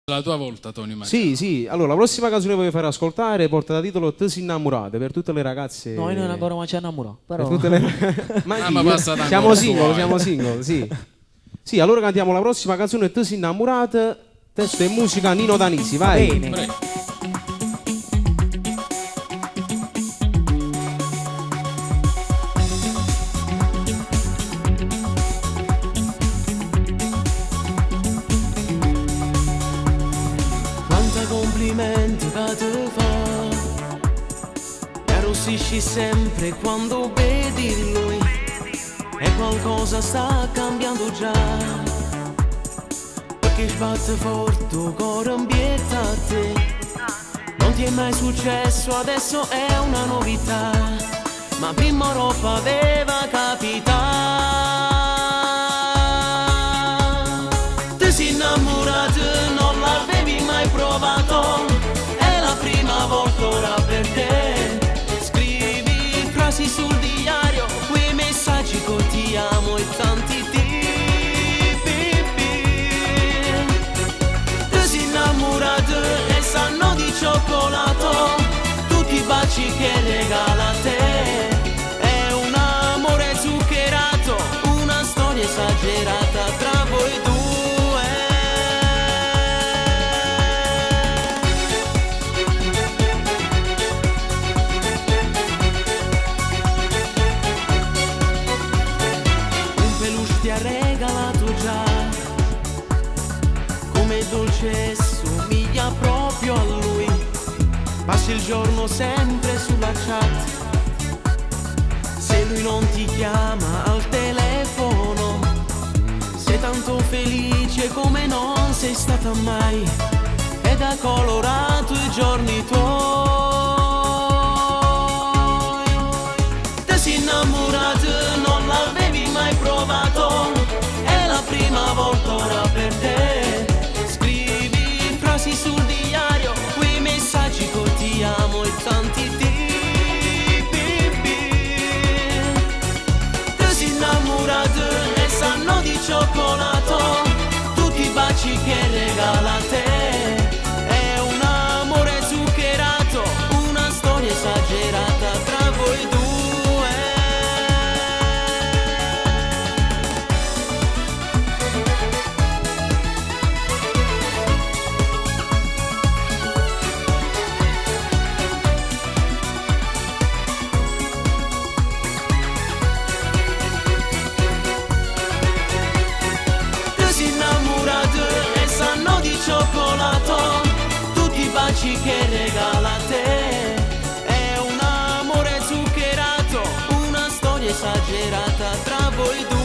La tua volta, Tony Maria. Sì, sì. Allora, la prossima canzone che voglio fare ascoltare porta da titolo Te si innamorate, per tutte le ragazze. No, io non ancora mai ci innamorato. Però... Per tutte le... ma passa da siamo ancora, single, vai. siamo single, sì. Sì, allora cantiamo la prossima canzone Te si innamorate, testo e musica Nino Danisi, vai. Bene. Prego. Quanti complimenti che ti fa e arrossisci sempre quando vedi lui e qualcosa sta cambiando già perché sbatte forte il cuore ambienta a te non ti è mai successo adesso è una novità ma prima roba deve capitare ti sei innamorato non l'avevi mai provato è la prima volta ora per te scrivi frasi sul diario quei messaggi con ti amo e tanti tipi ti sei innamorato e sanno di cioccolato tutti i baci che regala a te è un amore zuccherato una storia esagerata tra voi due ti ha regalato già come dolce e somiglia proprio a lui passi il giorno sempre sulla chat se lui non ti chiama al telefono sei tanto felice come non sei stata mai ed ha colorato i giorni tuoi te sei innamorato non l'avevi mai provato è la prima volta ora per te scrivi frasi sul diario quei messaggi con ti amo e tanti tipi te sei innamorato e sanno di cioccolato tutti i baci che regala a te è un amore zuccherato una storia esagerata tra voi due cioccolato tutti i baci che regala a te è un amore zuccherato una storia esagerata tra voi due